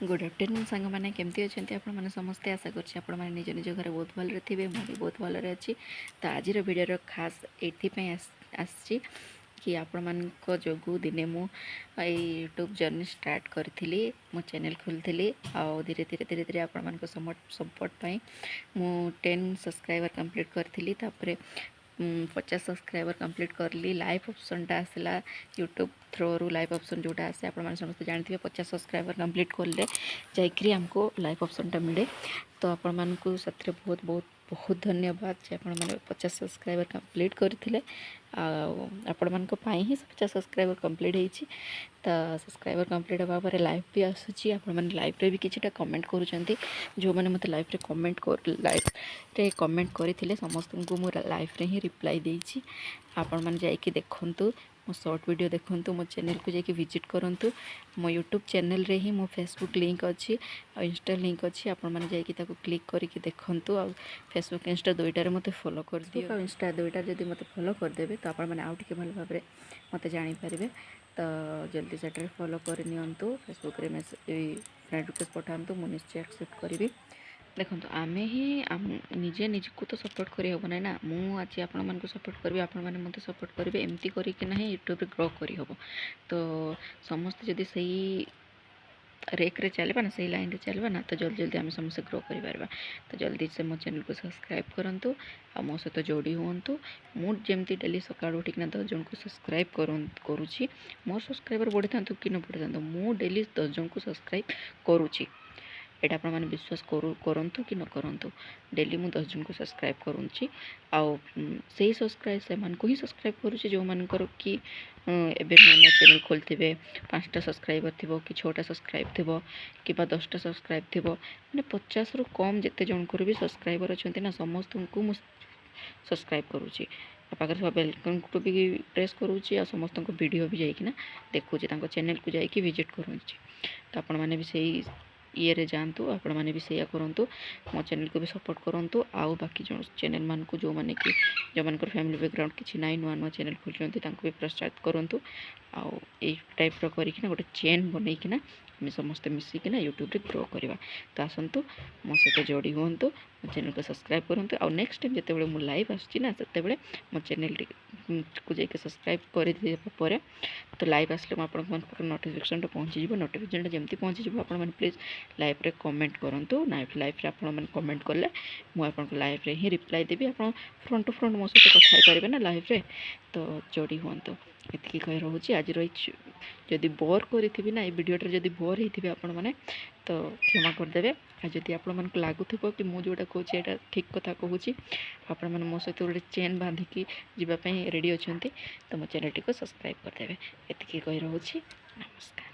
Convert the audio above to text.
Good afternoon सांग मैंने केमती अच्छा आपण मैंने समस्ते आशा कर निज निज घर बहुत भल थे मुझे बहुत भल अच्छी। तो आज भिडियो खास ये आसी कि आपण मान जो दिने मु यूट्यूब जर्नी स्टार्ट करी मो चैनल खोली धीरे धीरे धीरे धीरे आपण मान सपोर्ट मु 10 सब्सक्राइबर कंप्लीट करी 50 सब्सक्राइबर कंप्लीट करली। लाइव ऑप्शन टा आसला यूट्यूब थ्रू लाइव ऑप्शन जोटा आसे आपण समस्त जानते 50 सब्सक्राइबर कंप्लीट करले जाकरी हमको लाइव ऑप्शन टा मिले। तो आपण मानकु सत्रे बहुत बहुत बहुत धन्यवाद जे आपण माने 50 सब्सक्राइबर कंप्लीट करथिले आपण मानको पाई ही 50 सब्सक्राइबर कंप्लीट हेछि। तो सब्सक्राइबर कंप्लीट होगा पर लाइव भी आसूची आपण माने लाइव रे भी किछटा कमेंट करूचंती जो माने मते लाइव रे कमेंट कर लाइव रे कमेंट करथिले समस्त को मु लाइव रे ही रिप्लाई देछि। आपण माने जाई कि देखंतु मो शॉर्ट वीडियो देखंतु मो चैनल को जाई विजिट करंतु मो यूट्यूब चैनल रे ही मो फेसबुक लिंक अच्छी और इंस्टा लिंक अच्छी आपण माने जाई कि ताको क्लिक करिक देखंतु और फेसबुक इंस्टा दुईटारे मते फॉलो कर दियो और इंस्टा दुईटा जदी मते फॉलो कर देबे तो आपण माने आउ टिके भल भाबरे मते जानि परिबे। तो जल्दी से फॉलो कर नियंतु फेसबुक रे मैसेज फ्रेंड रिक्वेस्ट पठांतु मु निश्चय एक्सेप्ट करिबी। देखो आमे ही निजे निजको तो सपोर्ट करी हो ना मु आज आपण मानको सपोर्ट करबी आपण माने मते सपोर्ट करिवे एमती करी कि नहीं यूट्यूब रे ग्रो करी होबो। तो समस्त जदी सही रेक रे चलबा ना सही लाइन रे चलबा ना तो जल्दी जल्दी आम समस्त ग्रो करि पारबा। तो जल्दी से मो चैनल को सब्सक्राइब करंतु आ मो सहित जोड़ी हुंतु। मु जेमती डेली सकाळ उठिकना 10 जन को सब्सक्राइब करूची मोर सब्सक्राइबर बढ़ी थांतु कि न बढ़ी थांतु मु डेली 10 जन को सब्सक्राइब करूची। एटा आपण माने विश्वास करंतु कि न करंतु डेली मु 10 जन को सब्सक्राइब करूची आउ से सब्सक्राइब से मान को ही सब्सक्राइब करूची जो मान करो कि एबे नया चैनल खोलथिबे 5टा सब्सक्राइबर थिबो कि 6टा सब्सक्राइब थिबो कि 10टा सब्सक्राइब थिबो माने 50 रु कम जते जन को भी सब्सक्राइबर अछंती ना समस्त को मु सब्सक्राइब करूची पाकर सब बेलकन को भी प्रेस करूची आ समस्त को वीडियो भी जाई कि ना देखुची तांको चैनल को जाई कि विजिट करूची। तो आपण माने भी सही ये रे जानतु आपण माने भी सेया करंतु मो चैनल को भी सपोर्ट करंतु आउ बाकी जो चैनल मान को जो माने कि जो मान फैमिली बैकग्राउंड किछि नाइ नुआ नुआ चैनल खोलचंती तांको भी प्रोत्साहित करंतु आउ ए टाइप रो करी कि गोटे चेन बनै कि आम समस्त मिसिकिना यूट्यूब रे ग्रो करवा। तो आसतु मो सहित जोड़ी हुंतु मो चैनल को सब्सक्राइब करंतु आउ नेक्स्ट टाइम जते बेले मु लाइव आछि ना तते बेले मो चैनल को जाके सब्सक्राइब कर दिबा परे तो लाइव आसले मो आपन मन नोटिफिकेशन पहुंची जिवो नोटिफिकेशन जेमती पहुंची जिवो आपन मन प्लीज लाइव रे कमेंट करंतु लाइव रे आपन मन कमेंट करले मु आपन को लाइव रे ही रिप्लाई देबी आपन फ्रंट टू फ्रंट मो सहित कथा करबे ना लाइव रे। तो जोड़ी हुंतु एतकी कहि रहउची आज रही जदि बोर करी ना वीडियोटे जदि बोर होती आपण मैंने तो क्षमा करदे। आ जदि आपण मन लगुव कि मुझे जोटा कहूँ यहाँ ठीक कथा कहूँ आपण मैंने मो सहित गोटे चेन बांधिकी जीवाई रेडी अच्छा तो मो चैनल टी को सब्सक्राइब करदे। एतकी कहि रहउची नमस्कार।